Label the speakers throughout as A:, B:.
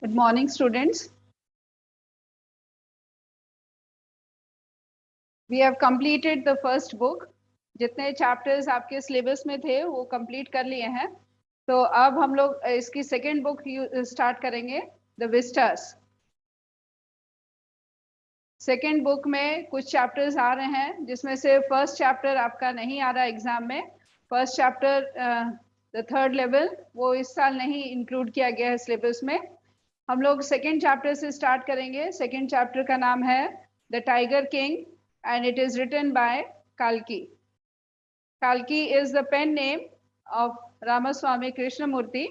A: Good morning, students. We have completed the first book. जितने chapters आपके syllabus में थे वो complete कर लिए हैं. तो अब हम लोग इसकी second book start करेंगे, The Vistas. Second book में कुछ chapters आ रहे हैं जिसमें से first chapter आपका नहीं आ रहा एग्जाम में. First chapter the third level वो इस साल नहीं include किया गया है syllabus में. हम लोग सेकेंड चैप्टर से स्टार्ट करेंगे. सेकेंड चैप्टर का नाम है the tiger king and it is written by काल्की. काल्की is the pen name of Ramaswamy Krishnamurthy.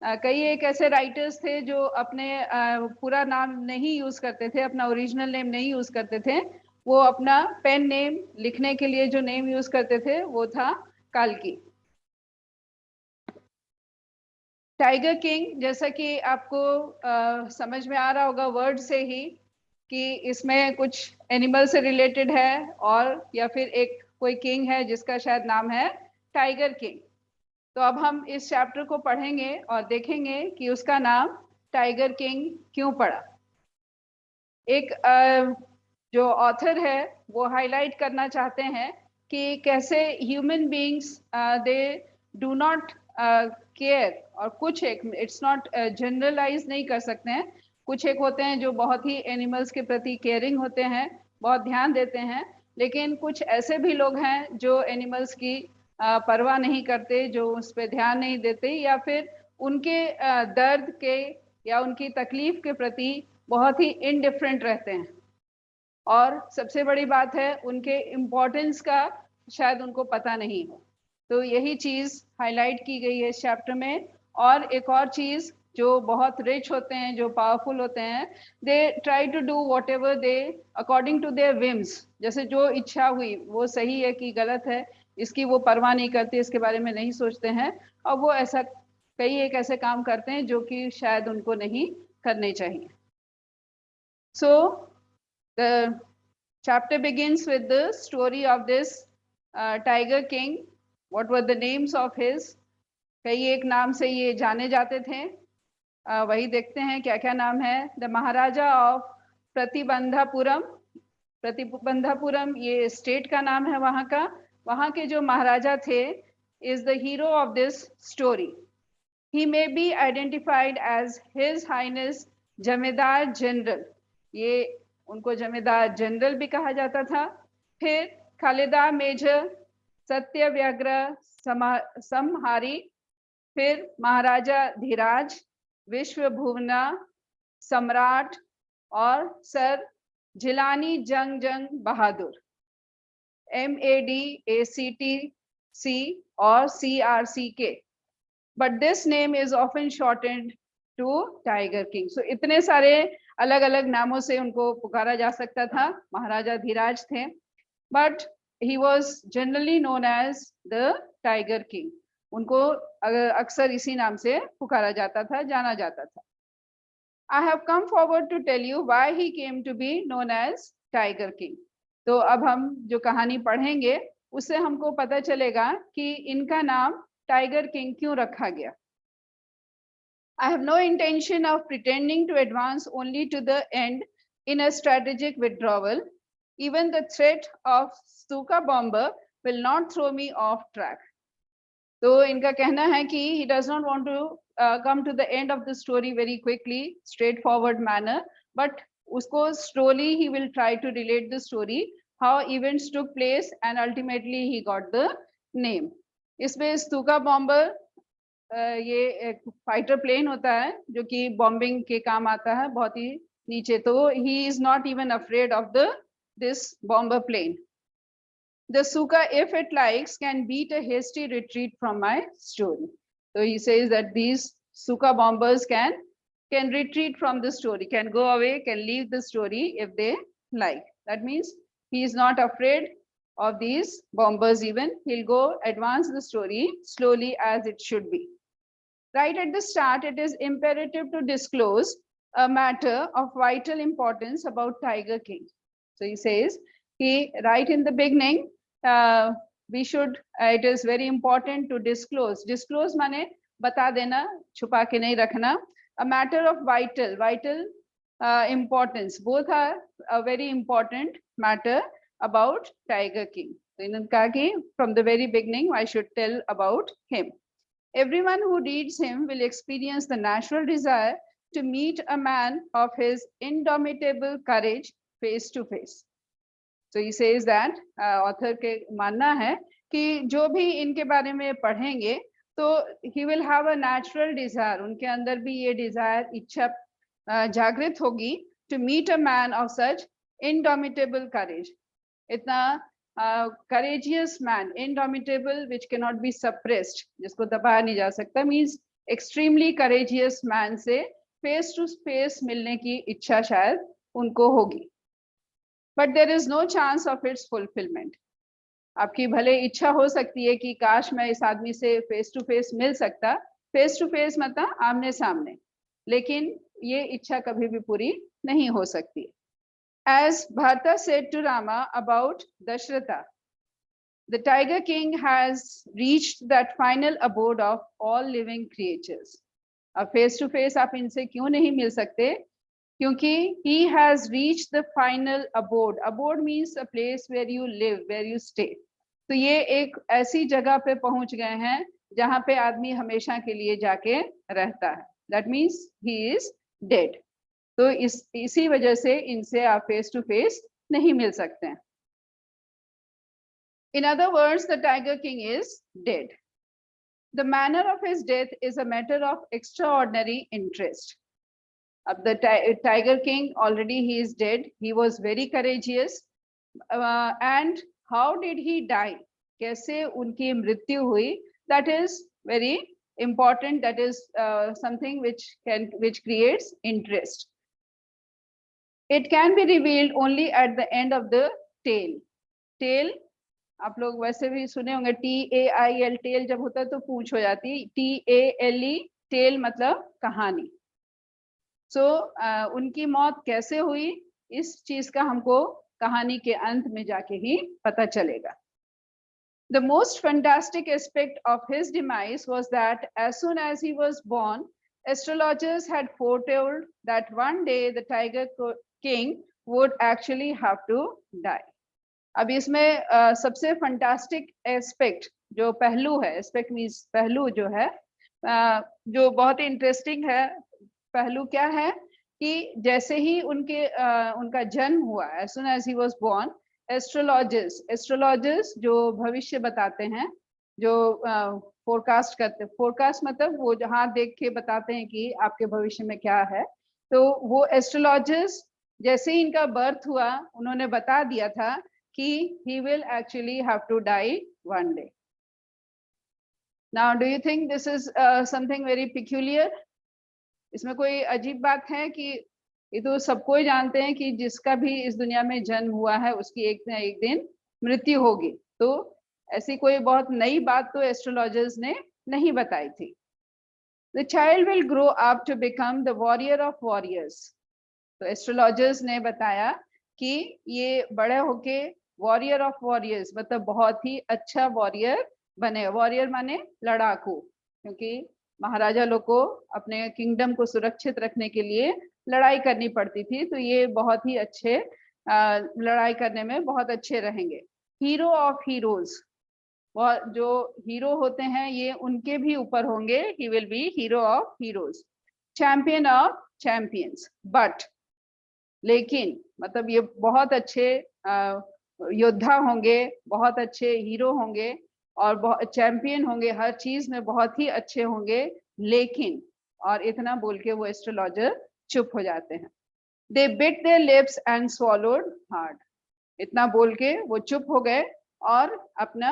A: कई एक ऐसे राइटर्स थे जो अपने पूरा नाम नहीं यूज करते थे, अपना ओरिजिनल नेम नहीं यूज करते थे. वो अपना पेन नेम लिखने के लिए जो नेम यूज करते थे वो था काल्की. टाइगर किंग, जैसा कि आपको समझ में आ रहा होगा वर्ड से ही कि इसमें कुछ एनिमल से रिलेटेड है और या फिर एक कोई किंग है जिसका शायद नाम है टाइगर किंग. तो अब हम इस चैप्टर को पढ़ेंगे और देखेंगे कि उसका नाम टाइगर किंग क्यों पड़ा. एक जो ऑथर है वो हाईलाइट करना चाहते हैं कि कैसे human beings they do not care, और कुछ एक इट्स नॉट जनरलाइज नहीं कर सकते हैं. कुछ एक होते हैं जो बहुत ही एनिमल्स के प्रति केयरिंग होते हैं, बहुत ध्यान देते हैं, लेकिन कुछ ऐसे भी लोग हैं जो एनिमल्स की परवाह नहीं करते, जो उस पर ध्यान नहीं देते या फिर उनके दर्द के या उनकी तकलीफ के प्रति बहुत ही इनडिफरेंट रहते हैं. और सबसे बड़ी बात है उनके इम्पोर्टेंस का शायद उनको पता नहीं हो. तो यही चीज हाईलाइट की गई है इस चैप्टर में. और एक और चीज, जो बहुत रिच होते हैं, जो पावरफुल होते हैं, they try to do whatever they according to their whims. जैसे जो इच्छा हुई वो सही है कि गलत है, इसकी वो परवाह नहीं करते, इसके बारे में नहीं सोचते हैं, और वो ऐसा कई एक ऐसे काम करते हैं जो कि शायद उनको नहीं करने चाहिए. सो the chapter begins with the story of this tiger king. What were the names of his? कई एक नाम से ये जाने जाते थे. वही देखते हैं क्या क्या नाम है. The Maharaja of प्रतिबंधापुरम. प्रतिबंधापुरम ये स्टेट का नाम है वहाँ का. वहाँ के जो महाराजा थे is the hero of this story. He may be identified as His Highness जमींदार जनरल. ये उनको जमींदार जनरल भी कहा जाता था. फिर खालिदा मेजर, सत्यव्यग्र समहारी, फिर महाराजा धीराज, विश्वभुवना सम्राट, और सर जिलानी जंग बहादुर. MADACTC और CRCK. But this name is often shortened to Tiger King. So इतने सारे अलग अलग नामों से उनको पुकारा जा सकता था. महाराजा धीराज थे, but he was generally known as the Tiger King. उनको अक्सर इसी नाम से पुकारा जाता था, जाना जाता था. I have come forward to tell you why he came to be known as Tiger King. तो अब हम जो कहानी पढ़ेंगे उससे हमको पता चलेगा कि इनका नाम टाइगर किंग क्यों रखा गया. I have no intention of pretending to advance only to the end in a strategic withdrawal. Even the threat of Stuka bomber will not throw me off track. तो इनका कहना है कि he does not want to come to the end of the story very quickly, straightforward manner, but उसको slowly he will try to relate the story, how events took place, and ultimately he got the name. इसमें स्तूका bomber ये एक fighter plane होता है जो कि bombing के काम आता है बहुत ही नीचे. तो he is not even afraid of this bomber plane. The Suka, if it likes, can beat a hasty retreat from my story. So he says that these Suka bombers can retreat from the story, can go away, can leave the story if they like. That means he is not afraid of these bombers even. He'll go advance the story slowly as it should be. Right at the start, it is imperative to disclose a matter of vital importance about Tiger King. So he says, right in the beginning, we should, it is very important to disclose. Disclose माने बता देना, छुपा के नहीं रखना. a matter of vital importance. Both are a very important matter about Tiger King. So इन्होंने कहा कि from the very beginning I should tell about him. Everyone who reads him will experience the natural desire to meet a man of his indomitable courage face to face. So he says that author के मानना है कि जो भी इनके बारे में पढ़ेंगे तो he will have a natural desire, उनके अंदर भी ये desire, इच्छा जागृत होगी to meet a man of such indomitable courage. इतना courageous man, indomitable, which cannot be suppressed, जिसको दबाया नहीं जा सकता, means extremely courageous man से face to face मिलने की इच्छा शायद उनको होगी. But there is no chance of its fulfillment. आपकी भले इच्छा हो सकती है कि काश मैं इस आदमी से फेस टू फेस मिल सकता, फेस टू फेस मतलब आमने सामने, लेकिन ये इच्छा कभी भी पूरी नहीं हो सकती. As Bharata said to Rama about Dashratha, the Tiger King has reached that final abode of all living creatures. अब फेस टू फेस आप इनसे क्यों नहीं मिल सकते? क्योंकि he has reached the final abode. Abode means a place where you live, where you stay. तो ये एक ऐसी जगह पे पहुंच गए हैं जहां पे आदमी हमेशा के लिए जाके रहता है. That means he is dead. तो इसी वजह से इनसे आप फेस टू फेस नहीं मिल सकते हैं. In other words, the Tiger King is dead. The manner of his death is a matter of extraordinary interest. The Tiger King, already he is dead. He was very courageous. And how did he die? कैसे उनकी मृत्यु हुई? That is very important. That is something which creates interest. It can be revealed only at the end of the tale. Tale, आप लोग वैसे भी सुने होंगे, TAIL, टेल जब होता है तो पूंछ हो जाती है. TALE, टेल मतलब कहानी. So उनकी मौत कैसे हुई, इस चीज का हमको कहानी के अंत में जाके ही पता चलेगा. The most fantastic aspect of his demise was that as soon as he was born, astrologers had foretold that one day the Tiger King would actually have to die. अब इसमें सबसे फंटास्टिक एस्पेक्ट जो पहलू है, aspect means पहलू जो है, जो बहुत इंटरेस्टिंग है, पहलू क्या है कि जैसे ही उनका जन्म हुआ, as soon as he was born, astrologers जो भविष्य बताते हैं, जो फोरकास्ट करते, फोरकास्ट मतलब वो जहाँ देख के बताते हैं कि आपके भविष्य में क्या है, तो वो एस्ट्रोलॉजर्स जैसे ही इनका बर्थ हुआ उन्होंने बता दिया था कि he will actually have to die one day. Now, do you think this is something very peculiar? इसमें कोई अजीब बात है कि ये तो सबको ही जानते हैं कि जिसका भी इस दुनिया में जन्म हुआ है उसकी एक न एक दिन मृत्यु होगी. तो ऐसी कोई बहुत नई बात तो एस्ट्रोलॉजर्स ने नहीं बताई थी. The child will grow up to become the warrior of warriors. तो एस्ट्रोलॉजर्स ने बताया कि ये बड़े होके वॉरियर ऑफ वॉरियर्स मतलब बहुत ही अच्छा वॉरियर बने. वॉरियर माने लड़ाकू, क्योंकि महाराजा लोग को अपने किंगडम को सुरक्षित रखने के लिए लड़ाई करनी पड़ती थी, तो ये बहुत ही अच्छे लड़ाई करने में बहुत अच्छे रहेंगे. हीरो ऑफ हीरोज, जो हीरो होते हैं ये उनके भी ऊपर होंगे. He will be hero of heroes. Champion of champions, but लेकिन मतलब ये बहुत अच्छे योद्धा होंगे, बहुत अच्छे हीरो होंगे और चैंपियन होंगे, हर चीज में बहुत ही अच्छे होंगे, लेकिन, और इतना बोल के वो एस्ट्रोलॉजर चुप हो जाते हैं. They bit their lips and swallowed hard. इतना बोल के वो चुप हो गए और अपना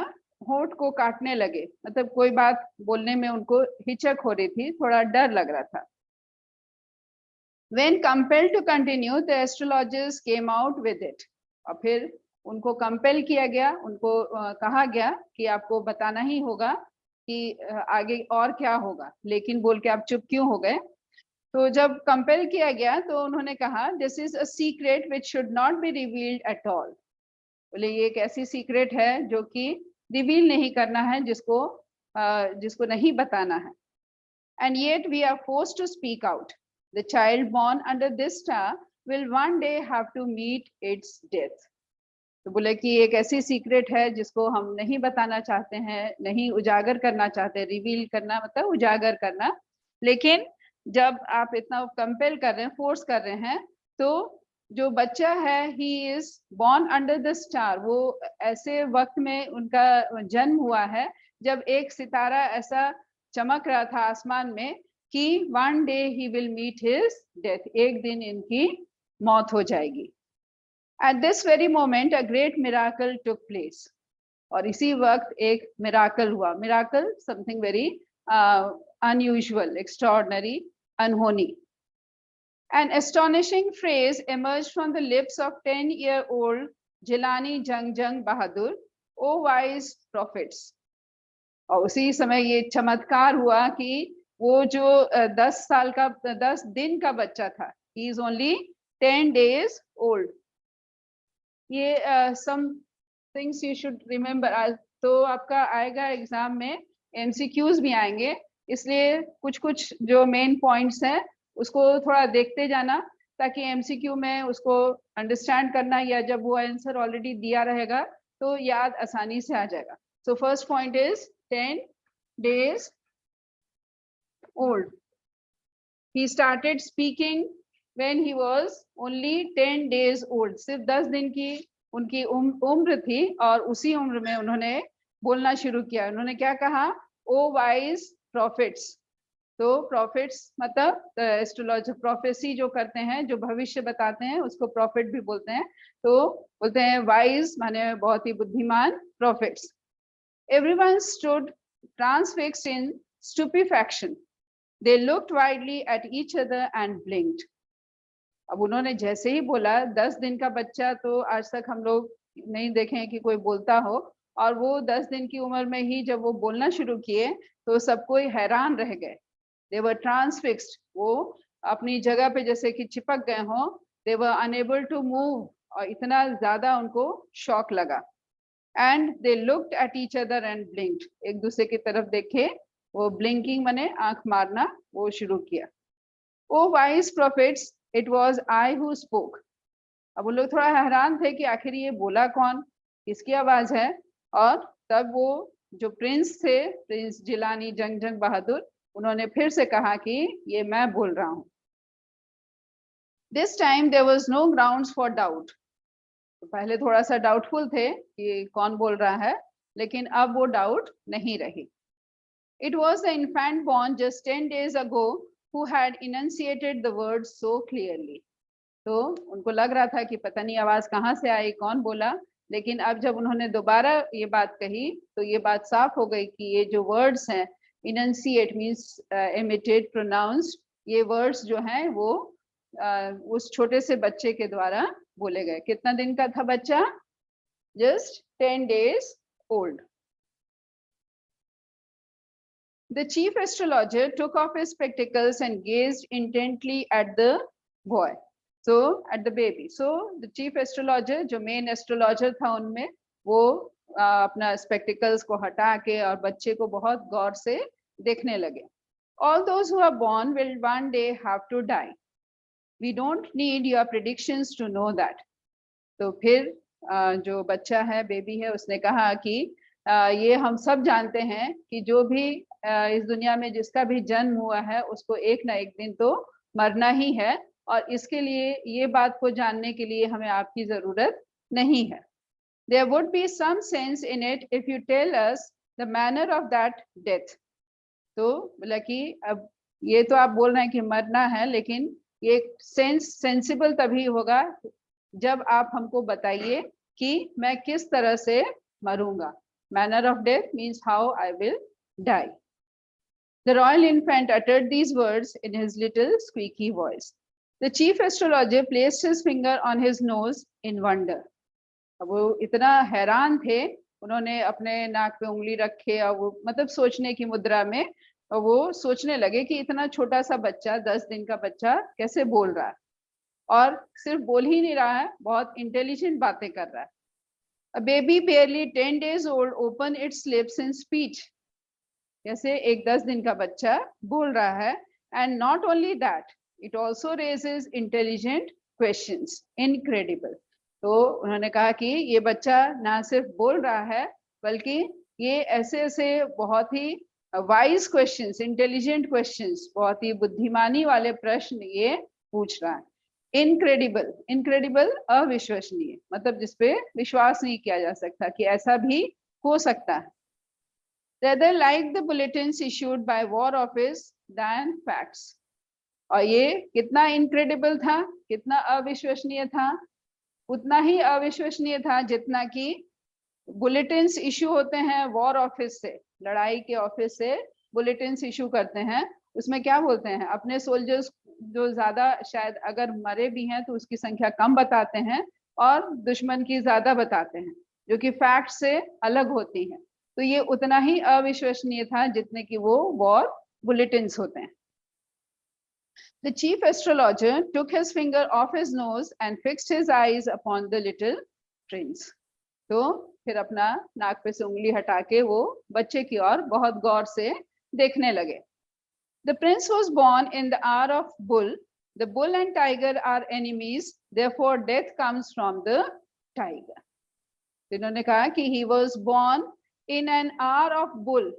A: होंठ को काटने लगे. मतलब कोई बात बोलने में उनको हिचक हो रही थी, थोड़ा डर लग रहा था. When compelled to continue, the astrologers came out with it. और फिर उनको कंपेल किया गया, उनको कहा गया कि आपको बताना ही होगा कि आगे और क्या होगा, लेकिन बोल के आप चुप क्यों हो गए. तो जब कंपेल किया गया तो उन्होंने कहा, this is a secret which should not be revealed at all. बोले ये एक ऐसी सीक्रेट है जो कि रिवील नहीं करना है, जिसको नहीं बताना है. and yet we are forced to speak out. The child born under this star will one day have to meet its death. तो बोले कि एक ऐसी सीक्रेट है जिसको हम नहीं बताना चाहते हैं, नहीं उजागर करना चाहते, रिवील करना मतलब उजागर करना, लेकिन जब आप इतना कंपेल कर रहे हैं, फोर्स कर रहे हैं, तो जो बच्चा है he is born under the star, वो ऐसे वक्त में उनका जन्म हुआ है जब एक सितारा ऐसा चमक रहा था आसमान में कि one day he will meet his death, एक दिन इनकी मौत हो जाएगी. At this very moment a great miracle took place, और इसी वक्त एक मिराकल हुआ. Miracle something very unusual, extraordinary, unholy. An astonishing phrase emerged from the lips of 10-year-old Jilani Jangjang Bahadur, "O wise prophets." और उसी समय ये चमत्कार हुआ कि वो जो 10 दिन का बच्चा था, he is only 10 days old. ये some things you should remember. तो आपका आएगा एग्जाम में, MCQs भी आएंगे, इसलिए कुछ जो मेन पॉइंट्स हैं उसको थोड़ा देखते जाना ताकि MCQ में उसको अंडरस्टैंड करना, या जब वो आंसर ऑलरेडी दिया रहेगा तो याद आसानी से आ जाएगा. So first point is 10 days old. He started speaking when he was only 10 days old. सिर्फ 10 दिन की उनकी उम्र थी और उसी उम्र में उन्होंने बोलना शुरू किया. उन्होंने क्या कहा? ओ वाइज प्रॉफिट्स. तो प्रॉफिट्स मतलब एस्ट्रोलॉजी, प्रोफेसी जो करते हैं, जो भविष्य बताते हैं, उसको प्रॉफिट भी बोलते हैं. तो बोलते हैं वाइज माने बहुत ही बुद्धिमान, prophets. Everyone stood transfixed in stupefaction. They looked widely at each other and blinked. अब उन्होंने जैसे ही बोला, 10 दिन का बच्चा तो आज तक हम लोग नहीं देखे हैं कि कोई बोलता हो, और वो 10 दिन की उम्र में ही जब वो बोलना शुरू किए तो सब कोई हैरान रह गए. They were transfixed. वो अपनी जगह पे जैसे कि चिपक गए हों. They were unable to move. और इतना ज्यादा उनको शॉक लगा. And they looked at each other and blinked. एक दूसरे की तरफ देखे, वो ब्लिंकिंग माने आंख मारना, वो शुरू किया. Oh wise prophets, it was I who spoke. अब वो लोग थोड़ा हैरान थे कि आखिर ये बोला कौन, किसकी आवाज है. और तब वो जो प्रिंस थे, प्रिंस जिलानी जंगजंग बहादुर, उन्होंने फिर से कहा कि ये मैं बोल रहा हूं. This time there was no grounds for doubt. तो पहले थोड़ा सा डाउटफुल थे कि कौन बोल रहा है, लेकिन अब वो डाउट नहीं रही. It was the infant born just 10 days ago who had enunciated the words so clearly. तो उनको लग रहा था कि पता नहीं आवाज कहाँ से आई, कौन बोला, लेकिन अब जब उन्होंने दोबारा ये बात कही तो ये बात साफ हो गई कि ये जो वर्ड्स हैं, enunciate means imitate, pronounced, ये वर्ड्स जो हैं वो उस छोटे से बच्चे के द्वारा बोले गए. कितना दिन का था बच्चा? Just 10 days old. The chief astrologer took off his spectacles and gazed intently at the boy. So at the baby. So the chief astrologer, जो main astrologer था उनमें, वो अपना spectacles को हटा के और बच्चे को बहुत गौर से देखने लगे. All those who are born will one day have to die. We don't need your predictions to know that. तो फिर जो बच्चा है, बेबी है, उसने कहा कि ये हम सब जानते हैं कि जो भी इस दुनिया में जिसका भी जन्म हुआ है उसको एक ना एक दिन तो मरना ही है, और इसके लिए ये बात को जानने के लिए हमें आपकी जरूरत नहीं है. There would be some sense in it if you tell us the manner of that death. तो बोला कि अब ये तो आप बोल रहे हैं कि मरना है, लेकिन ये सेंसिबल तभी होगा जब आप हमको बताइए कि मैं किस तरह से मरूंगा. Manner of death means how I will die. The royal infant uttered these words in his little squeaky voice. The chief astrologer placed his finger on his nose in wonder. अब वो इतना हैरान थे, उन्होंने अपने नाक पे उंगली रखे और वो मतलब सोचने की मुद्रा में, और वो सोचने लगे कि इतना छोटा सा बच्चा, 10 दिन का बच्चा कैसे बोल रहा है, और सिर्फ बोल ही नहीं रहा है, बहुत इंटेलिजेंट बातें कर रहा है. A baby barely 10 days old opened its lips in speech. जैसे एक 10 दिन का बच्चा बोल रहा है, and not only that, it also raises intelligent questions, incredible. तो उन्होंने कहा कि ये बच्चा ना सिर्फ बोल रहा है, बल्कि ये ऐसे ऐसे बहुत ही वाइज क्वेश्चंस, इंटेलिजेंट क्वेश्चंस, बहुत ही बुद्धिमानी वाले प्रश्न ये पूछ रहा है। इनक्रेडिबल, इनक्रेडिबल अविश्वसनीय, मतलब जिसपे विश्वास नहीं किया जा सकता कि ऐसा भी हो सकता है। Rather like the bulletins issued by War Office than facts। और ये कितना इनक्रेडिबल था, कितना अविश्वसनीय था, उतना ही अविश्वसनीय था जितना कि बुलेटिन्स इशू होते हैं वॉर ऑफिस से, लड़ाई के ऑफिस से बुलेटिन्स इशू करते हैं। उसमें क्या बोलते हैं, अपने सोल्जर्स जो ज्यादा शायद अगर मरे भी हैं तो उसकी संख्या कम बताते हैं, और दुश्मन की ज्यादा बताते हैं, जो कि फैक्ट से अलग होती हैं। तो ये उतना ही अविश्वसनीय था जितने कि वो वॉर बुलेटिन्स होते हैं। The chief astrologer took his finger off his nose and fixed his eyes upon the little prince। तो फिर अपना नाक पे से उंगली हटा के वो बच्चे की ओर बहुत गौर से देखने लगे। The prince was born in the hour of bull. The bull and tiger are enemies, therefore death comes from the tiger। इन्होंने कहा कि he was born in an hour of bull।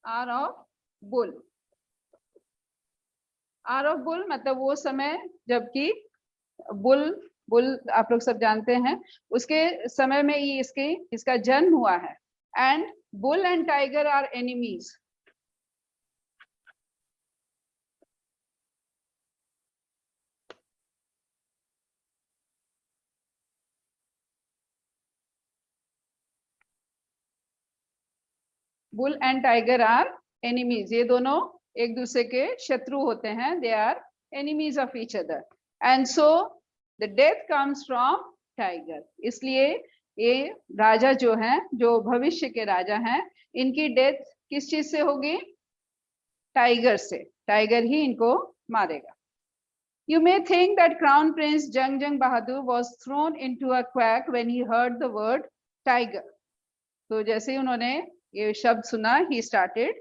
A: hour of bull, hour of bull मतलब वो समय जबकि bull, bull आप लोग सब जानते हैं, उसके समय में ही इसका जन्म हुआ है। And bull and tiger are enemies. Bull and tiger are enemies, ये दोनों एक दूसरे के शत्रु होते हैं। They are enemies of each other, and so the death comes from tiger. इसलिए ये राजा जो हैं, जो भविष्य के राजा हैं, इनकी डेथ किस चीज से होगी, टाइगर से। टाइगर ही इनको मारेगा। You may think that Crown Prince Jung Bahadur was thrown into a quack when he heard the word tiger। तो जैसे ही उन्होंने ये शब्द सुना, he started,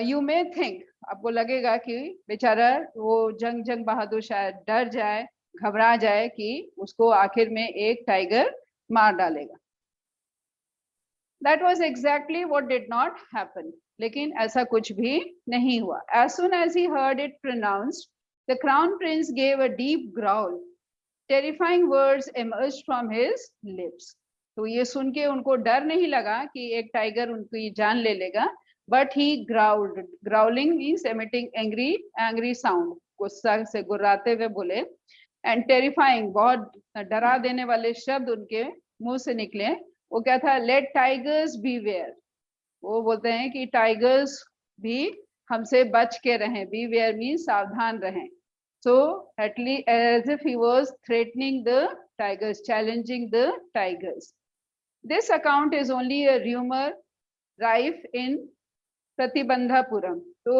A: you may think, आपको लगेगा कि बेचारा वो जंग बहादुर शायद डर जाए, घबरा जाए कि उसको आखिर में एक टाइगर मार डालेगा। That was exactly what did not happen। लेकिन ऐसा कुछ भी नहीं हुआ। As soon as he heard it pronounced, the crown prince gave a deep growl। Terrifying words emerged from his lips। तो ये सुन के उनको डर नहीं लगा कि एक टाइगर उनकी जान ले लेगा, but he growled। Growling means emitting angry sound, गुस्सा से गुर्राते हुए बोले। And terrifying, बहुत डरा देने वाले शब्द उनके मुंह से निकले। वो क्या था, लेट टाइगर्स बीवेयर। वो बोलते हैं कि टाइगर्स भी हमसे बच के रहें। बीवेयर मीन्स सावधान रहें। So at least as if he was threatening the tigers, challenging the tigers. This account is only a rumour rife in Pratibandapuram. तो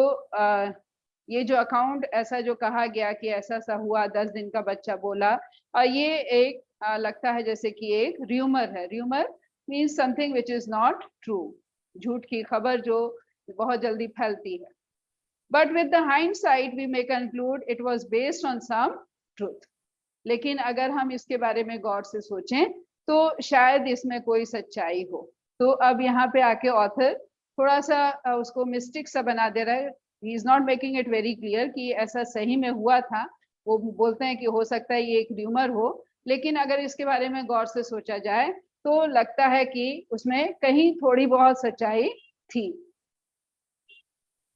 A: ये जो अकाउंट ऐसा जो कहा गया कि ऐसा सा हुआ, 10 दिन का बच्चा बोला, और ये एक लगता है जैसे कि एक र्यूमर है। Rumour means something which is not true, झूठ की खबर जो बहुत जल्दी फैलती है। But with the hindsight we may conclude it was based on some truth. लेकिन अगर हम इसके बारे में गौर से सोचें तो शायद इसमें कोई सच्चाई हो। तो अब यहाँ पे आके ऑथर थोड़ा सा उसको मिस्टिक सा बना दे रहा है। He is not making it very clear कि ऐसा सही में हुआ था। वो बोलते हैं कि हो सकता है ये एक र्यूमर हो, लेकिन अगर इसके बारे में गौर से सोचा जाए तो लगता है कि उसमें कहीं थोड़ी बहुत सच्चाई थी।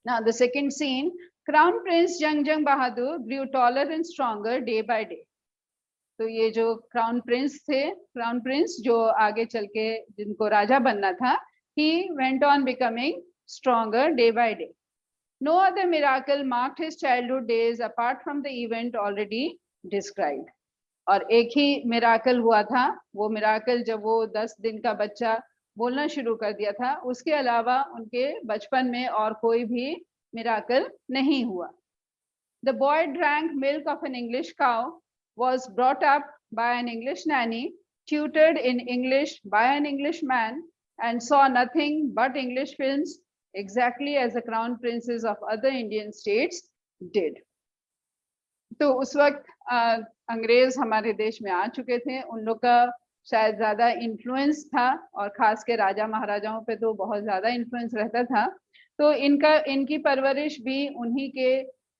A: Now the second scene, Crown Prince Jung Bahadur grew taller and stronger day by day। तो ये जो क्राउन प्रिंस थे, क्राउन प्रिंस जो आगे चल के जिनको राजा बनना था, he went on becoming stronger day by day। No other miracle marked his childhood days apart from the event already described। और एक ही मिराकल हुआ था, वो मिराकल जब वो 10 दिन का बच्चा बोलना शुरू कर दिया था, उसके अलावा उनके बचपन में और कोई भी मिराकल नहीं हुआ। The boy drank milk of an English cow, was brought up by an English nanny, tutored in English by an English man, and saw nothing but English films, exactly as the crown princes of other Indian states did. तो उस वक्त अंग्रेज हमारे देश में आ चुके थे, उन लोग का शायद ज्यादा इन्फ्लुएंस था, और खास के राजा महाराजाओं पे तो बहुत ज्यादा इन्फ्लुएंस रहता था। तो इनकी परवरिश भी उन्हीं के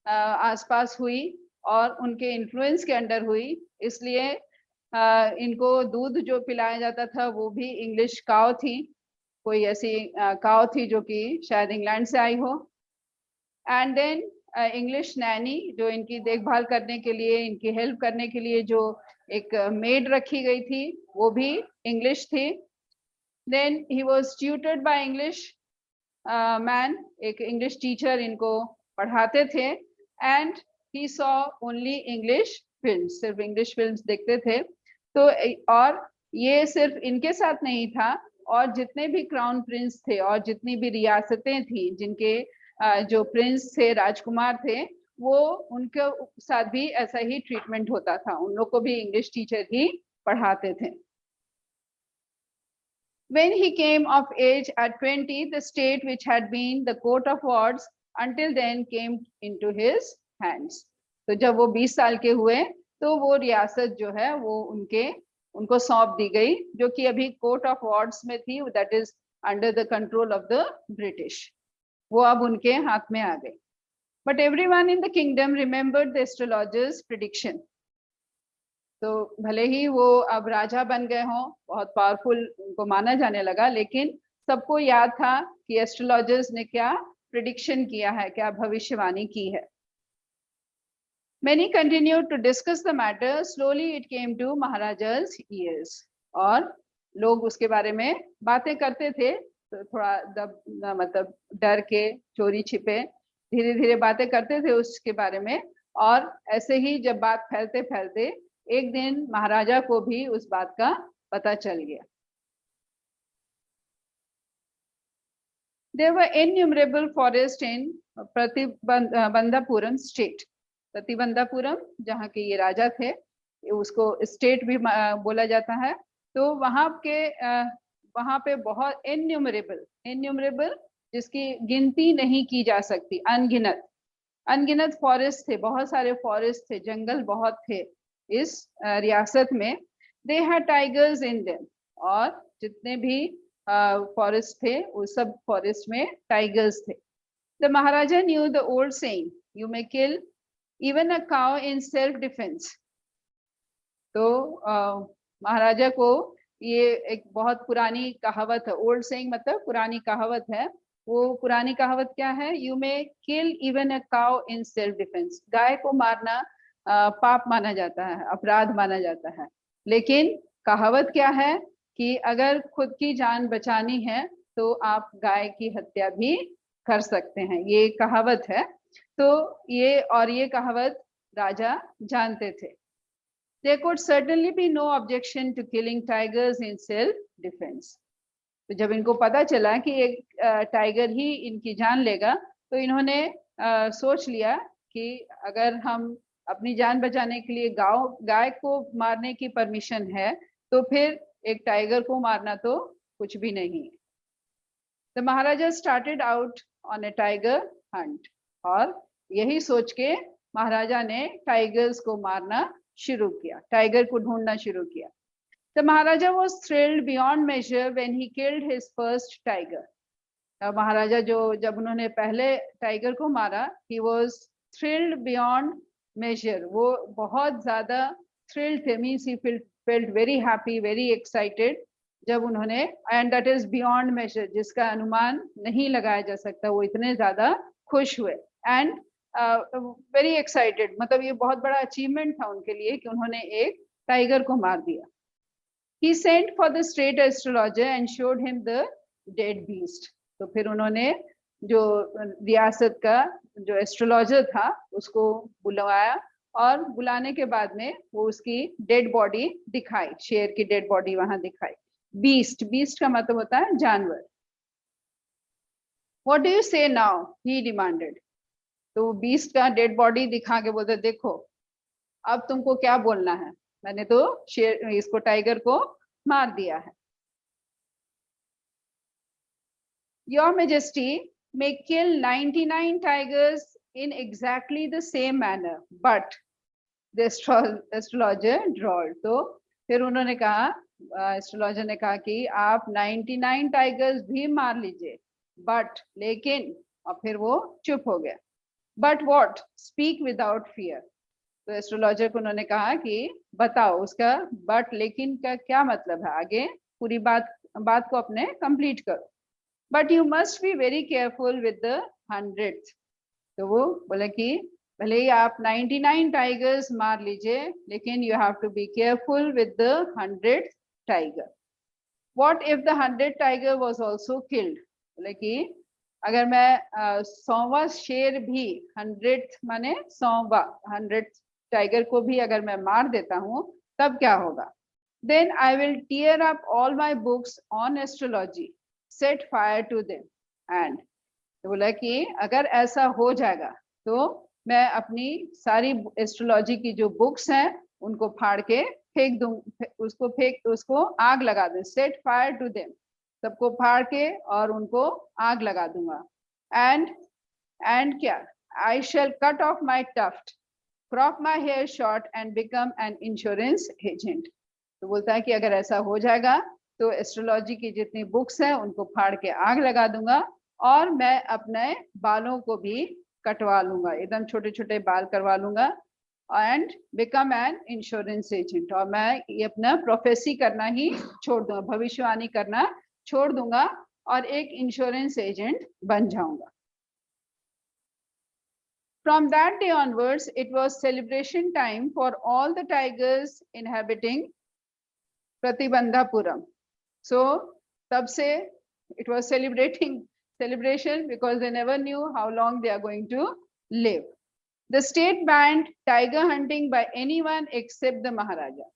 A: आसपास हुई और उनके इन्फ्लुएंस के अंडर हुई, इसलिए इनको दूध जो पिलाया जाता था वो भी इंग्लिश काव थी, कोई ऐसी काव थी जो कि शायद इंग्लैंड से आई हो। एंड देन इंग्लिश नैनी, जो इनकी देखभाल करने के लिए, इनकी हेल्प करने के लिए जो एक मेड रखी गई थी, वो भी इंग्लिश थी। Then he was tutored by English man, एक इंग्लिश टीचर इनको पढ़ाते थे। And he saw only English films, सिर्फ इंग्लिश फिल्म्स देखते थे। तो और ये सिर्फ इनके साथ नहीं था, और जितने भी क्राउन प्रिंस थे और जितनी भी रियासतें थी जिनके जो प्रिंस थे, राजकुमार थे, वो उनके साथ भी ऐसा ही ट्रीटमेंट होता था, उन लोग को भी इंग्लिश टीचर ही पढ़ाते थे। When he came of age at 20, the state which had been the court of wards until then came into his hands. तो जब वो 20 साल के हुए तो वो रियासत जो है वो उनको सौंप दी गई, जो कि अभी कोर्ट ऑफ वार्ड्स में थी, that is under the control of the British, वो अब उनके हाथ में आ गई। But everyone in the kingdom remembered the astrologer's prediction. तो भले ही वो अब राजा बन गए हों, बहुत पावरफुल उनको माना जाने लगा, लेकिन सबको याद था कि एस्ट्रोलॉजर्स ने क्या प्रिडिक्शन किया है, क्या भविष्यवाणी की है। Many continued to discuss the matter. Slowly it came to Maharaja's ears. और लोग उसके बारे में बातें करते थे, तो थोड़ा मतलब डर के, चोरी छिपे, धीरे धीरे बातें करते थे उसके बारे में। और ऐसे ही जब बात फैलते फैलते एक दिन महाराजा को भी उस बात का पता चल गया। There were innumerable forests in Pratibandapuram state. Pratibandapuram, जहाँ के ये राजा थे, उसको स्टेट भी बोला जाता है। तो वहाँ पे बहुत इन्यूमरेबल जिसकी गिनती नहीं की जा सकती, अनगिनत फॉरेस्ट थे, बहुत सारे फॉरेस्ट थे, जंगल बहुत थे इस रियासत में। They had tigers in them, और जितने भी फॉरेस्ट थे उस सब फॉरेस्ट में टाइगर्स थे। The Maharaja new the old saying, you may kill even a cow in self defence. तो महाराजा को ये एक बहुत पुरानी कहावत है, ओल्ड सेइंग मतलब पुरानी कहावत है। वो पुरानी कहावत क्या है? You may kill even a cow in self defence. गाय को मारना पाप माना जाता है, अपराध माना जाता है, लेकिन कहावत क्या है कि अगर खुद की जान बचानी है तो आप गाय की हत्या भी कर सकते हैं, ये कहावत है। तो ये कहावत राजा जानते थे। There could certainly be no objection to killing tigers in self-defense. तो जब इनको पता चला कि एक टाइगर ही इनकी जान लेगा, तो इन्होंने सोच लिया कि अगर हम अपनी जान बचाने के लिए गाय को मारने की परमिशन है, तो फिर एक टाइगर को मारना तो कुछ भी नहीं है। The Maharaja started out on a tiger hunt, और यही सोच के महाराजा ने टाइगर्स को मारना शुरू किया, टाइगर को ढूंढना शुरू किया। The Maharaja was thrilled beyond measure when he killed his first tiger. महाराजा जब उन्होंने पहले टाइगर को मारा, he was thrilled beyond measure, वो बहुत ज्यादा thrilled थे, means he felt very happy, very excited जब उन्होंने, and that is beyond measure, जिसका अनुमान नहीं लगाया जा सकता, वो इतने ज्यादा खुश हुए। and very excited, मतलब ये बहुत बड़ा अचीवमेंट था उनके लिए कि उन्होंने एक टाइगर को मार दिया। He sent for the state astrologer and showed him the dead beast. तो फिर उन्होंने जो रियासत का जो एस्ट्रोलॉजर था उसको बुलवाया, और बुलाने के बाद में वो उसकी डेड बॉडी दिखाई, शेर की डेड बॉडी वहां दिखाई। बीस्ट का मतलब होता है जानवर। What do you say now? He demanded. तो बीस्ट का डेड बॉडी दिखा के बोलते, देखो अब तुमको क्या बोलना है। मैंने तो शेर इसको टाइगर को मार दिया है। Your majesty may kill 99 tigers in exactly the same manner, but the astrologer drawled. तो फिर उन्होंने कहा, एस्ट्रोलॉजर ने कहा कि आप 99 टाइगर्स भी मार लीजिए, बट लेकिन, और फिर वो चुप हो गया। But what, speak without fear. तो एस्ट्रोलॉजर को उन्होंने कहा कि बताओ उसका बट लेकिन का क्या मतलब है, आगे पूरी बात को अपने कंप्लीट करो। But you must be very careful with the 100th। तो वो बोले कि भले ही आप 99 टाइगर्स मार लीजिए, लेकिन you have to be careful with the 100th tiger. What if the 100th tiger was also killed. बोले कि अगर मैं 100वां शेर भी 100th माने 100वां 100th टाइगर को भी अगर मैं मार देता हूँ, तब क्या होगा। Then I will tear up all my books on astrology, set fire to them and. तो बोला कि अगर ऐसा हो जाएगा तो मैं अपनी सारी एस्ट्रोलॉजी की जो बुक्स हैं उनको फाड़ के फेंक दूं, उसको आग लगा दूं। सेट फायर टू देम, सबको फाड़ के और उनको आग लगा दूंगा। एंड क्या, I shall cut off my tuft, crop my hair short and become an insurance agent. तो बोलता है कि अगर ऐसा हो जाएगा तो एस्ट्रोलॉजी की जितनी बुक्स हैं उनको फाड़ के आग लगा दूंगा, और मैं अपने बालों को भी कटवा लूंगा, एकदम छोटे छोटे बाल करवा लूंगा। And become an insurance agent, और मैं ये अपना प्रोफेसी करना ही छोड़ दूंगा, भविष्यवाणी करना छोड़ दूंगा और एक इंश्योरेंस एजेंट बन जाऊंगा। From that day onwards, it was celebration time for all the tigers inhabiting Pratibandhapuram. So, तब से it was celebration because they never knew how long they are going to live. The state banned tiger hunting by anyone except the Maharaja.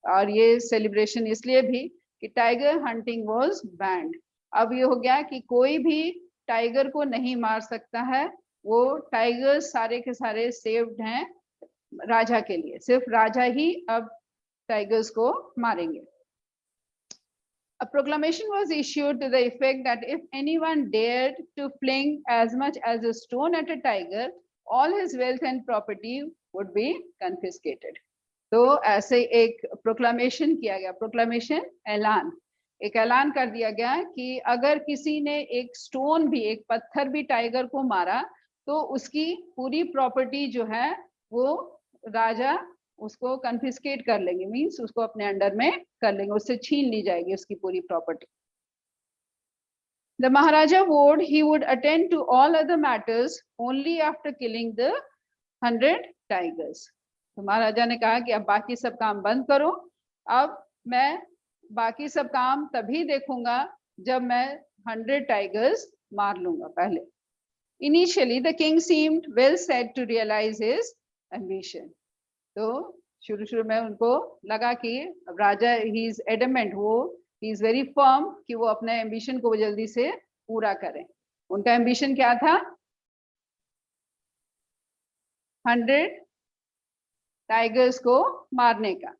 A: और ये celebration इसलिए भी कि tiger hunting was banned. अब ये हो गया कि कोई भी टाइगर को नहीं मार सकता है, वो टाइगर्स सारे के सारे सेव्ड हैं राजा के लिए, सिर्फ राजा ही अब टाइगर्स को मारेंगे। A proclamation was issued to the effect that if anyone dared to fling as much as a stone at a tiger, all his wealth and property would be confiscated. तो ऐसे एक प्रोक्लामेशन किया गया, proclamation ऐलान, एक ऐलान कर दिया गया कि अगर किसी ने एक स्टोन भी, एक पत्थर भी टाइगर को मारा तो उसकी पूरी प्रॉपर्टी जो है वो राजा उसको कन्फिस्केट कर लेंगे, मींस उसको अपने अंडर में कर लेंगे, उससे छीन ली जाएगी उसकी पूरी property. The Maharaja vowed he would attend to all other matters only after killing the 100 tigers. तो महाराजा ने कहा कि अब बाकी सब काम बंद करो, अब मैं बाकी सब काम तभी देखूंगा जब मैं 100 टाइगर्स मार लूंगा पहले। Initially, the king seemed well set to realize his ambition. तो शुरू में उनको लगा कि राजा ही इज एडमेंट, वो ही इज वेरी फर्म कि वो अपने एम्बिशन को जल्दी से पूरा करें। उनका एम्बिशन क्या था, 100 टाइगर्स को मारने का।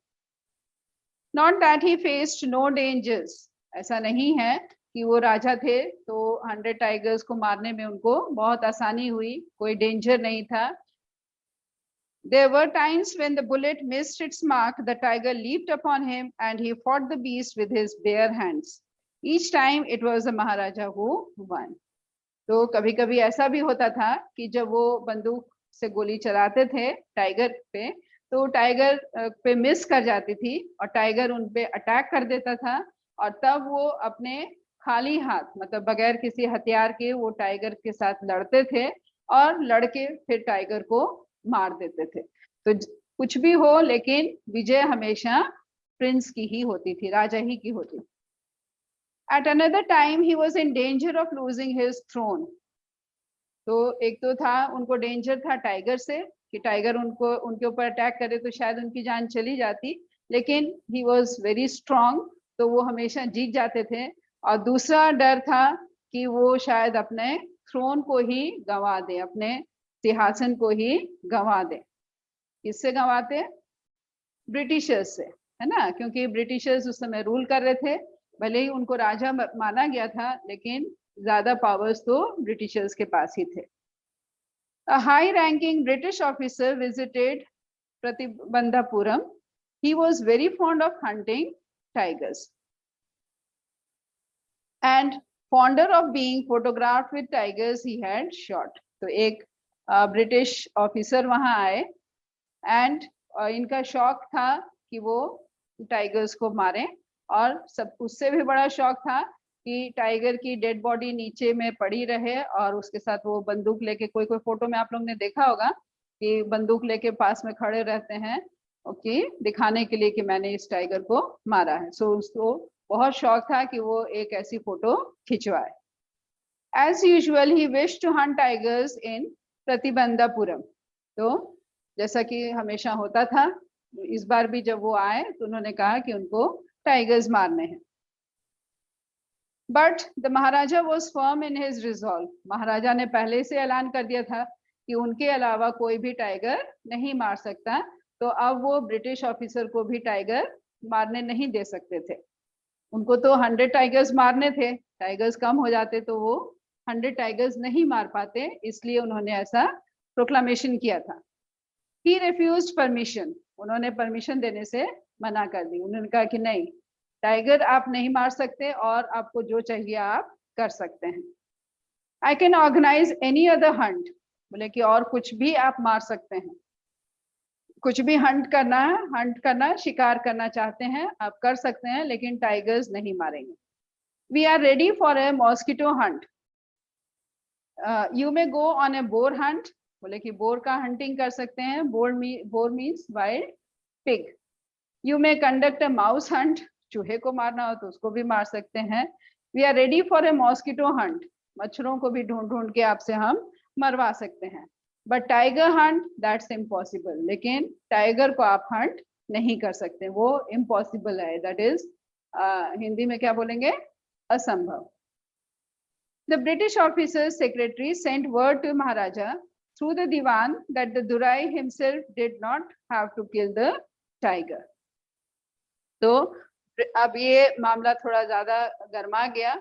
A: Not that he faced no dangers, ऐसा नहीं है कि वो राजा थे तो 100 टाइगर्स को मारने में उनको बहुत आसानी हुई, कोई डेंजर नहीं था। There were times when the bullet missed its mark, the tiger leaped upon him and he fought the beast with his bare hands. Each time it was the Maharaja who won. तो कभी कभी ऐसा भी होता था कि जब वो बंदूक से गोली चलाते थे टाइगर पे, तो टाइगर पे मिस कर जाती थी और टाइगर उन पे अटैक कर देता था, और तब वो अपने खाली हाथ, मतलब बगैर किसी हथियार के वो टाइगर के साथ लड़ते थे और लड़के फिर टाइगर को मार देते थे। तो कुछ भी हो लेकिन विजय हमेशा प्रिंस की ही होती थी, राजा ही की होती थी। At another time he was in danger of losing his throne. तो एक तो था, उनको डेंजर था टाइगर से कि टाइगर उनके ऊपर अटैक करे तो शायद उनकी जान चली जाती, लेकिन he was very strong, तो वो हमेशा जीत जाते थे। और दूसरा डर था कि वो शायद अपने थ्रोन को ही गंवा दे, अपने सिंहासन को ही गंवा दे। किससे गंवाते, ब्रिटिशर्स से, है ना, क्योंकि ब्रिटिशर्स उस समय रूल कर रहे थे। भले ही उनको राजा माना गया था, लेकिन ज्यादा पावर्स तो ब्रिटिशर्स के पास ही थे। A high-ranking British officer visited Pratibandhapuram. He was very fond of hunting tigers and fonder of being photographed with tigers he had shot. तो एक ब्रिटिश ऑफिसर वहां आए एंड इनका शौक था कि वो टाइगर्स को मारें, और सब उससे भी बड़ा शौक था कि टाइगर की डेड बॉडी नीचे में पड़ी रहे और उसके साथ वो बंदूक लेके, कोई कोई फोटो में आप लोग ने देखा होगा कि बंदूक लेके पास में खड़े रहते हैं, ओके, दिखाने के लिए कि मैंने इस टाइगर को मारा है। सो उसको बहुत शौक था कि वो एक ऐसी फोटो खिंचवाए। As usual, he wished to hunt tigers in Pratibandapuram. तो जैसा कि हमेशा होता था, इस बार भी जब वो आए तो उन्होंने कहा कि उनको टाइगर्स मारने हैं। But the maharaja was firm in his resolve. Maharaja ने पहले से ऐलान कर दिया था कि उनके अलावा कोई भी टाइगर नहीं मार सकता, तो अब वो ब्रिटिश ऑफिसर को भी टाइगर मारने नहीं दे सकते थे। उनको तो 100 टाइगर्स मारने थे, टाइगर्स कम हो जाते तो वो 100 टाइगर्स नहीं मार पाते, इसलिए उन्होंने ऐसा प्रोक्लामेशन किया था। ही रिफ्यूज्ड परमिशन। उन्होंने परमिशन देने से मना कर दी। उन्होंने कहा कि नहीं, टाइगर आप नहीं मार सकते और आपको जो चाहिए आप कर सकते हैं। I can organise any other hunt. बोले कि और कुछ भी आप मार सकते हैं, कुछ भी हंट करना शिकार करना चाहते हैं आप कर सकते हैं, लेकिन टाइगर्स नहीं मारेंगे। We are ready for a mosquito hunt. You may go on a boar hunt. बोले कि बोर का हंटिंग कर सकते हैं। Boar means wild pig. You may conduct a mouse hunt. चूहे को मारना हो तो उसको भी मार सकते हैं। We are ready for a mosquito hunt. मच्छरों को भी ढूंढ ढूंढ के आपसे हम मरवा सकते हैं। But tiger Hunt that's impossible. लेकिन टाइगर को आप हंट नहीं कर सकते, वो इम्पॉसिबल है। दैट इज हिंदी में क्या बोलेंगे, असंभव। The British officer's secretary sent word to Maharaja through the Diwan that the Durai himself did not have to kill the tiger. तो अब ये मामला थोड़ा ज्यादा गर्मा गया।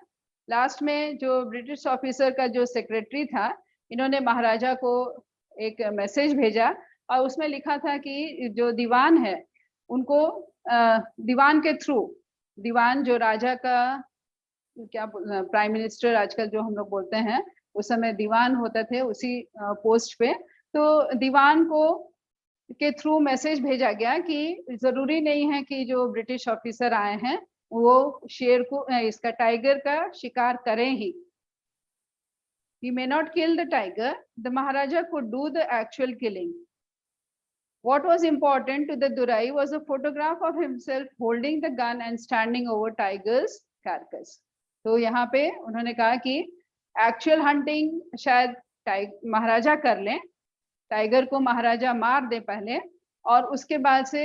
A: लास्ट में जो ब्रिटिश ऑफिसर का जो सेक्रेटरी था, इन्होंने महाराजा को एक मैसेज भेजा और उसमें लिखा था कि जो दीवान है उनको दीवान के थ्रू, दीवान जो राजा का क्या प्राइम मिनिस्टर आजकल जो हम लोग बोलते हैं, उस समय दीवान होते थे उसी पोस्ट पे, तो दीवान को के थ्रू मैसेज भेजा गया कि जरूरी नहीं है कि जो ब्रिटिश ऑफिसर आए हैं वो शेर को, इसका टाइगर का शिकार करें ही। He may not kill the tiger. The Maharaja could do the actual killing. What was important to the Durai was a photograph of himself holding the gun and standing over tiger's carcass. तो यहाँ पे उन्होंने कहा कि actual hunting शायद महाराजा कर लें, tiger को महाराजा मार दे पहले, और उसके बाद से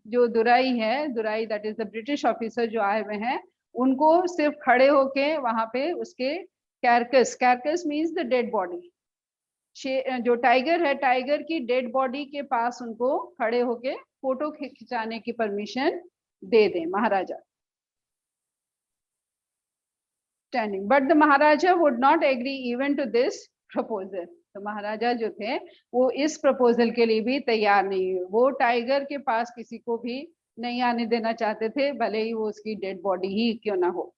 A: जो दुराई है, Durai that is the British officer जो आए हुए हैं, उनको सिर्फ खड़े होके वहां पे उसके carcass means the dead body, जो टाइगर है टाइगर की डेड बॉडी के पास उनको खड़े होके फोटो खिंचाने की परमिशन दे दें maharaja. Standing, but the maharaja would not agree even to this proposal. तो महाराजा जो थे वो इस प्रपोजल के लिए भी तैयार नहीं हुए। वो टाइगर के पास किसी को भी नहीं आने देना चाहते थे, भले ही वो उसकी डेड बॉडी ही क्यों ना हो।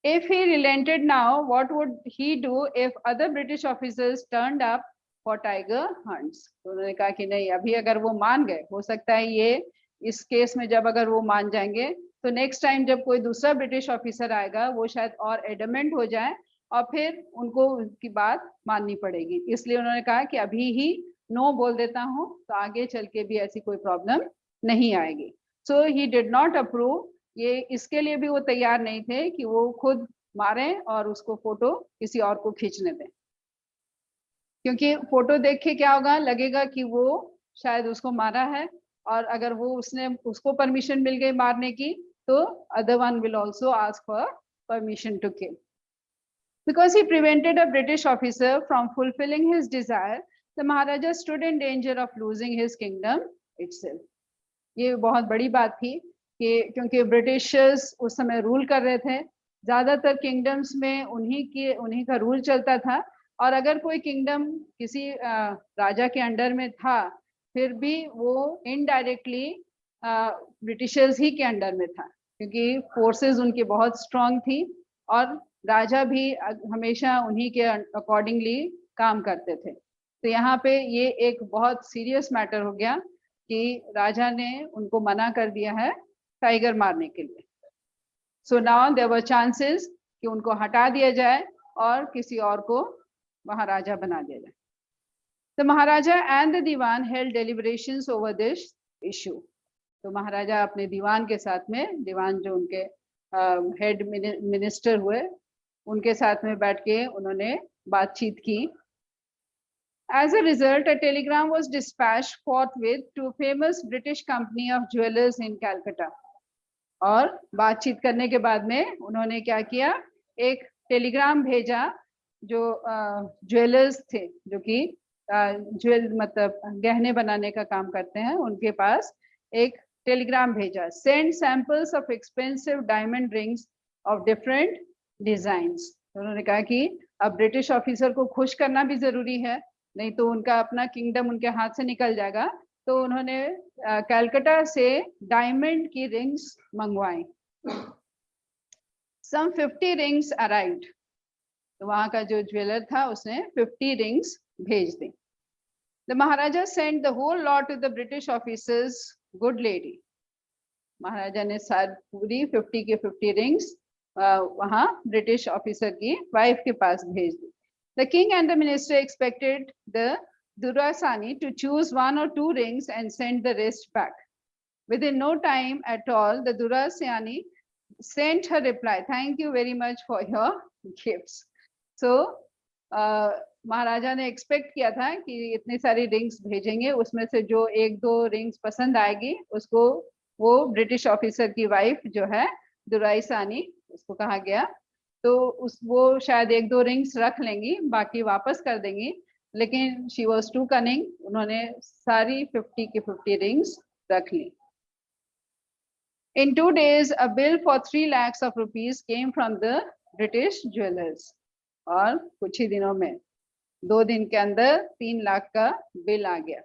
A: If he relented now, what would he do if other British officers turned up for tiger hunts? तो उन्होंने कहा कि नहीं, अभी अगर वो मान गए, हो सकता है ये इस केस में जब अगर वो मान जाएंगे तो नेक्स्ट टाइम जब कोई दूसरा ब्रिटिश ऑफिसर आएगा वो शायद और एडमेंट हो जाए और फिर उनको उनकी बात माननी पड़ेगी। इसलिए उन्होंने कहा कि अभी ही नो बोल देता हूँ, तो आगे चल के भी ऐसी कोई प्रॉब्लम नहीं आएगी। सो ही डिड नॉट अप्रूव। ये इसके लिए भी वो तैयार नहीं थे कि वो खुद मारें और उसको फोटो किसी और को खींचने दें, क्योंकि फोटो देख के क्या होगा, लगेगा कि वो शायद उसको मारा है, और अगर वो उसको परमिशन मिल गई मारने की तो other one will also ask for permission to kill. Because he prevented a British officer from fulfilling his desire, the Maharaja stood in danger of losing his kingdom itself. ये बहुत बड़ी बात थी कि क्योंकि ब्रिटिशर्स उस समय रूल कर रहे थे, ज्यादातर किंगडम्स में उन्हीं का रूल चलता था, और अगर कोई किंगडम किसी राजा के अंडर में था फिर भी वो इनडायरेक्टली ब्रिटिशर्स ही के अंडर में था, क्योंकि फोर्सेस उनकी बहुत स्ट्रांग थी और राजा भी हमेशा उन्हीं के अकॉर्डिंगली काम करते थे। तो यहाँ पे ये एक बहुत सीरियस मैटर हो गया कि राजा ने उनको मना कर दिया है टाइगर मारने के लिए। So now there were chances कि उनको हटा दिया जाए और किसी और को महाराजा बना दिया जाए। The Maharaja and the Diwan held deliberations over this issue. तो महाराजा अपने दीवान के साथ में, दीवान जो उनके हेड मिनिस्टर हुए, उनके साथ में बैठ के उन्होंने बातचीत की। As a result, a telegram was dispatched forthwith to a famous British company of jewelers in Calcutta. और बातचीत करने के बाद में उन्होंने क्या किया, एक टेलीग्राम भेजा जो ज्वेलर्स थे, जो कि ज्वेल मतलब गहने बनाने का काम करते हैं, उनके पास एक टेलीग्राम भेजा, send samples of expensive diamond rings of different designs. उन्होंने कहा कि अब ब्रिटिश ऑफिसर को खुश करना भी जरूरी है, नहीं तो उनका अपना किंगडम उनके हाथ से निकल जाएगा। तो उन्होंने कलकत्ता से डायमंड की रिंग्स मंगवाई। Some 50 rings arrived. तो वहां का जो ज्वेलर था उसने 50 रिंग्स भेज दी। The Maharaja sent the whole lot to the British officers, good lady. महाराजा ने पूरी 50 की 50 रिंग्स वहां ब्रिटिश ऑफिसर की वाइफ के पास भेज दी। The king and the minister expected the Durrasani to choose 1 or 2 rings and send the rest back. Within no time at all, the Durrasani sent her reply, thank you very much for your gifts. So महाराजा ने expect किया था कि इतनी सारी rings भेजेंगे, उसमें से जो 1-2 रिंग्स पसंद आएगी उसको वो ब्रिटिश ऑफिसर की वाइफ जो है दुराईसानी, उसको कहा गया, तो वो शायद 1-2 रिंग्स रख लेंगी, बाकी वापस कर देंगी। लेकिन शी वॉज टू कनिंग, उन्होंने सारी 50 की 50 रिंग्स रख ली। In 2 days, a bill for 3 lakhs of rupees came from the British jewelers. और कुछ ही दिनों में, 2 दिन के अंदर 3 लाख का बिल आ गया।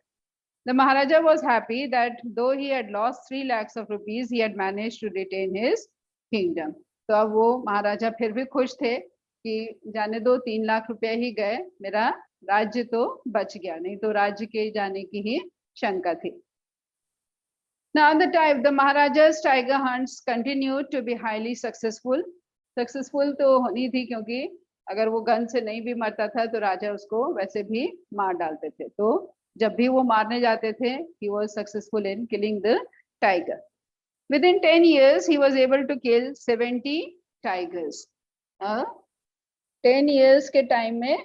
A: The Maharaja was happy that though he had lost 3 lakhs of rupees, he had managed to retain his kingdom. तो अब वो महाराजा फिर भी खुश थे कि जाने दो 3 लाख रुपए ही गए, मेरा राज्य तो बच गया, नहीं तो राज्य के जाने की ही शंका थी। Now the Maharaja's tiger hunts continued to be highly successful. Successful तो होनी थी, क्योंकि अगर वो गन से नहीं भी मरता था तो राजा उसको वैसे भी मार डालते थे। तो जब भी वो मारने जाते थे, he was successful in killing the tiger. Within 10 years, he was able to kill 70 tigers. 10 years के टाइम में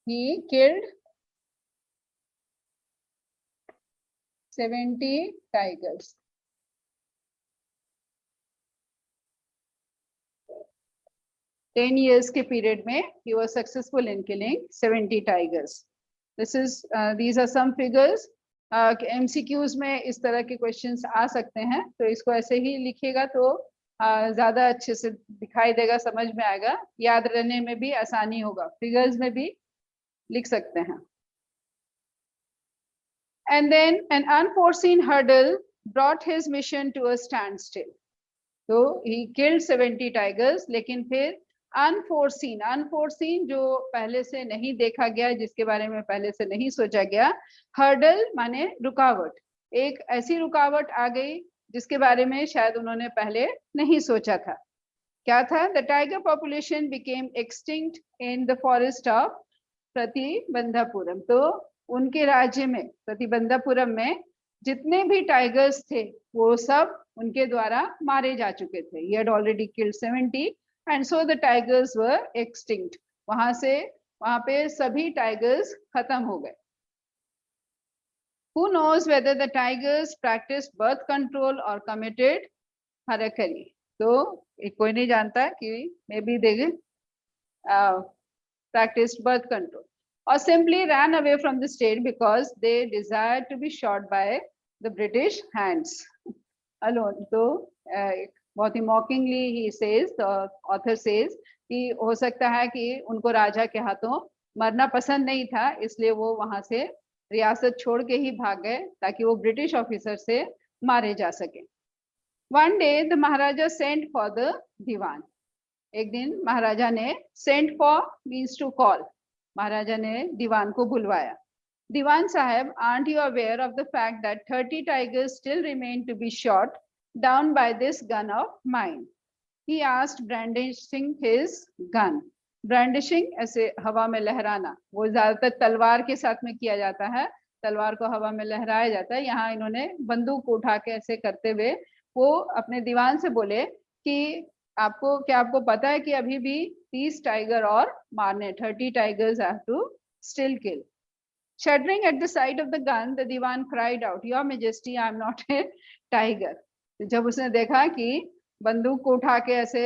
A: he killed 70 tigers. Ten years के पीरियड में he was successful in killing 70 tigers. These are some figures. MCQs में इस तरह के questions आ सकते हैं, तो इसको ऐसे ही लिखिएगा तो ज्यादा अच्छे से दिखाई देगा, समझ में आएगा, याद रहने में भी आसानी होगा, फिगर्स में भी लिख सकते हैं। And then an unforeseen hurdle brought his mission to a standstill. So he killed 70 tigers, लेकिन फिर अनफोर्सीन जो पहले से नहीं देखा गया, जिसके बारे में पहले से नहीं सोचा गया, हर्डल माने रुकावट, एक ऐसी रुकावट आ गई जिसके बारे में शायद उन्होंने पहले नहीं सोचा था। क्या था? The tiger population became extinct in the forest of Pratibandapuram. तो उनके राज्य में प्रतिबंधापुरम में जितने भी टाइगर्स थे वो सब उनके द्वारा मारे जा चुके थे। He had already killed 70 and so the tigers were extinct. वहां पे सभी टाइगर्स खत्म हो गए। Who knows whether the tigers practiced birth control or committed harakiri? तो कोई नहीं जानता कि maybe they practiced birth control, or simply ran away from the state because they desired to be shot by the British hands alone. So बहुत ही mockingly he says, the author says कि हो सकता है कि उनको राजा के हाथों मरना पसंद नहीं था, इसलिए वो वहां से रियासत छोड़ के ही भाग गए ताकि वो ब्रिटिश ऑफिसर से मारे जा सके. One day the Maharaja sent for the Diwan. एक दिन महाराजा ने sent for means to call. महाराजा ने दीवान को बुलवाया. Diwan Sahib, aren't you aware of the fact that 30 tigers still remain to be shot down by this gun of mine? He asked, brandishing his gun. Brandishing ऐसे हवा में लहराना, वो ज्यादातर तलवार के साथ में किया जाता है, तलवार को हवा में लहराया जाता है. यहाँ इन्होंने बंदूक को उठा के ऐसे करते हुए वो अपने दीवान से बोले कि आपको पता है कि अभी भी 30 टाइगर और मारने, 30 tigers have to still kill. Shuddering at the sight of the gun, the Diwan cried out, Your Majesty, I am not a tiger. जब उसने देखा कि बंदूक को उठा के ऐसे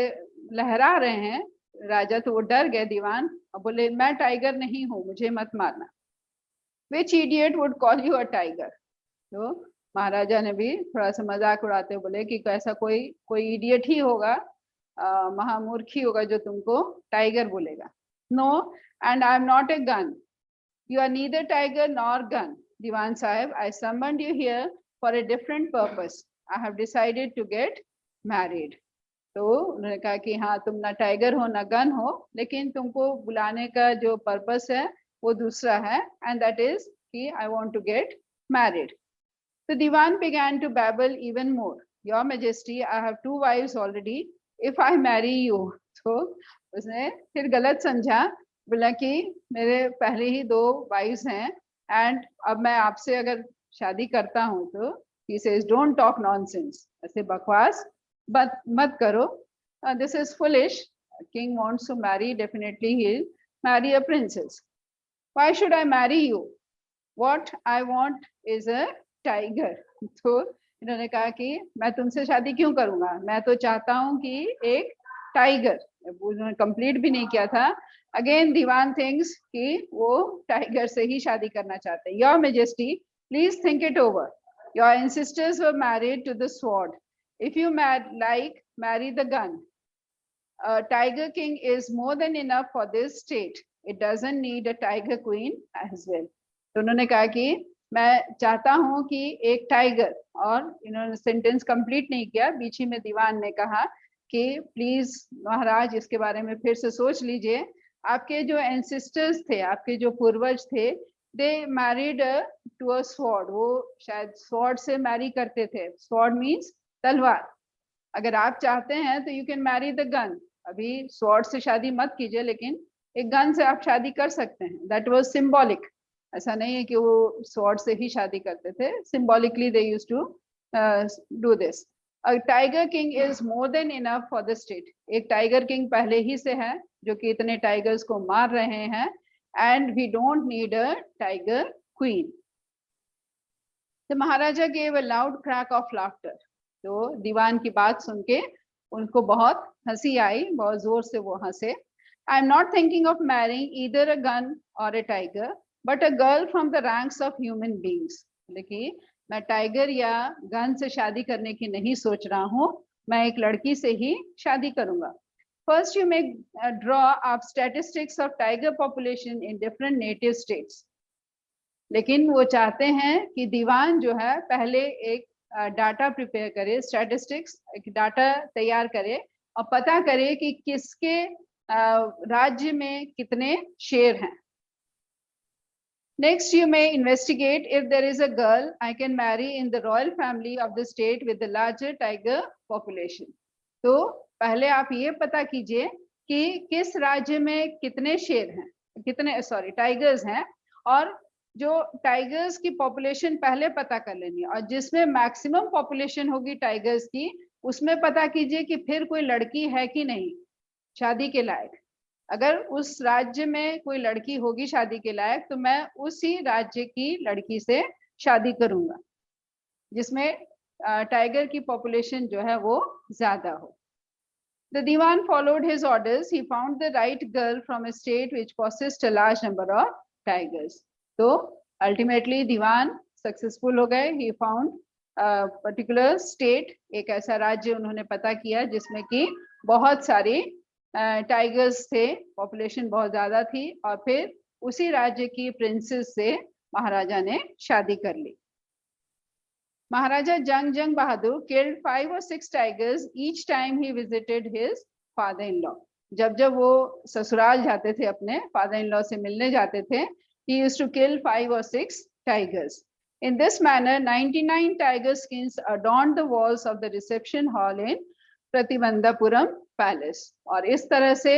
A: लहरा रहे हैं राजा, तो वो डर गए दीवान और बोले, मैं टाइगर नहीं हूं, मुझे मत मारना. Which idiot would call you a tiger? तो महाराजा ने भी थोड़ा सा मजाक उड़ाते बोले कि ऐसा कोई इडियट ही होगा, महामूर्ख ही होगा जो तुमको टाइगर बोलेगा. No, and I am not a gun. You are neither tiger nor gun. Diwan Sahib, I summoned you here for a different purpose. I have decided to get married. तो उन्होंने कहा कि हाँ, तुम ना टाइगर हो ना गन हो, लेकिन तुमको बुलाने का जो पर्पस है वो दूसरा है, and that is कि I want to get married. The Diwan began to babble even more. Your Majesty, I have 2 wives already. If I marry you, तो उसने फिर गलत समझा, बोला कि मेरे पहले ही 2 वाइफ्स हैं, एंड अब मैं आपसे अगर शादी करता हूँ तो he says, don't talk nonsense. ऐसे बकवास मत करो. This is foolish. A king wants to marry, definitely he'll marry a princess. Why should I marry you? What I want is a tiger. तो इन्होंने कहा कि मैं तुमसे शादी क्यों करूंगा, मैं तो चाहता हूँ कि एक टाइगर. उन्होंने कंप्लीट भी नहीं किया था. अगेन दीवान थिंक्स कि वो टाइगर से ही शादी करना चाहते हैं. Your Majesty, please think it over. Your ancestors were married to the sword. If you marry the gun. A tiger king is more than enough for this state. It doesn't need a tiger queen as well. तो उन्होंने कहा कि मैं चाहता हूं कि एक tiger, और इन्होंने सेंटेंस कंप्लीट नहीं किया, बीच ही में दीवान ने कहा कि प्लीज महाराज इसके बारे में फिर से सोच लीजिए. आपके जो एंसेस्टर्स थे, आपके जो पूर्वज थे, दे मैरिड टू अ स्वॉर्ड. वो शायद स्वॉर्ड से मैरी करते थे. स्वॉर्ड मीन्स तलवार. अगर आप चाहते हैं तो you can marry the gun. अभी स्वॉर्ड से शादी मत कीजिए, लेकिन एक गन से आप शादी कर सकते हैं. That was symbolic. ऐसा नहीं है कि वो स्वॉर्ड से ही शादी करते थे. Symbolically they used to do this. A tiger king is more than enough for the state. एक टाइगर किंग पहले ही से है जो कि इतने टाइगर्स को मार रहे हैं, and we don't need a tiger queen. The Maharaja gave a loud crack of laughter. तो दीवान की बात सुन के उनको बहुत हंसी आई, बहुत जोर से वो हंसे. I am not thinking of marrying either a gun or a tiger, but a girl from the ranks of human beings. देखिए, मैं टाइगर या गन से शादी करने की नहीं सोच रहा हूँ, मैं एक लड़की से ही शादी करूंगा. First, you may draw up statistics of tiger population in different native states. लेकिन वो चाहते हैं कि दीवान जो है पहले एक डाटा प्रिपेयर करे, स्टैटिस्टिक्स, एक डाटा तैयार करे और पता करे कि किसके राज्य में कितने शेर हैं. Next, you may investigate if there is a girl I can marry in the royal family of the state with the larger tiger population. तो पहले आप ये पता कीजिए कि किस राज्य में कितने शेर हैं, टाइगर्स हैं, और जो टाइगर्स की पॉपुलेशन पहले पता कर लेनी है, और जिसमें मैक्सिमम पॉपुलेशन होगी टाइगर्स की, उसमें पता कीजिए कि फिर कोई लड़की है कि नहीं शादी के लायक. अगर उस राज्य में कोई लड़की होगी शादी के लायक, तो मैं उसी राज्य की लड़की से शादी करूंगा जिसमें टाइगर की पॉपुलेशन जो है वो ज्यादा हो. The Diwan followed his orders. He found the right girl from a state which possessed a large number of tigers. तो ultimately दीवान सक्सेसफुल हो गए. He found पर्टिकुलर स्टेट, एक ऐसा राज्य उन्होंने पता किया जिसमें कि बहुत सारी टाइगर्स थे, पॉपुलेशन बहुत ज्यादा थी, और फिर उसी राज्य की प्रिंसेस से महाराजा ने शादी कर ली. महाराजा जंग बहादुर killed 5 or 6 tigers each time he visited his father-in-law. जब वो ससुराल जाते थे, अपने father-in-law से मिलने जाते थे, he used to kill 5 or 6 tigers. In this manner, 99 tiger skins adorned the walls of the reception hall in Pratibandhapuram Palace. और इस तरह से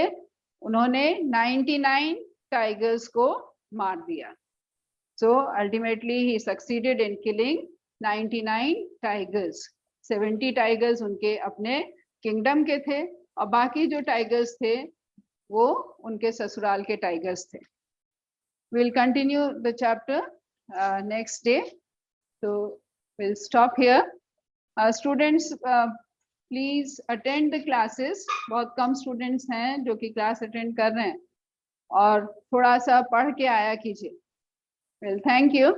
A: उन्होंने 99 tigers को मार दिया. So ultimately he succeeded in killing 99 tigers. 70 tigers उनके अपने किंगडम के थे, और बाकी जो टाइगर्स थे वो उनके ससुराल के टाइगर्स थे. We'll continue the chapter next day. So we'll stop here. Students, please attend the classes. बहुत कम students हैं जो कि क्लास अटेंड कर रहे हैं, और थोड़ा सा पढ़ के आया कीजिए. Well, thank you.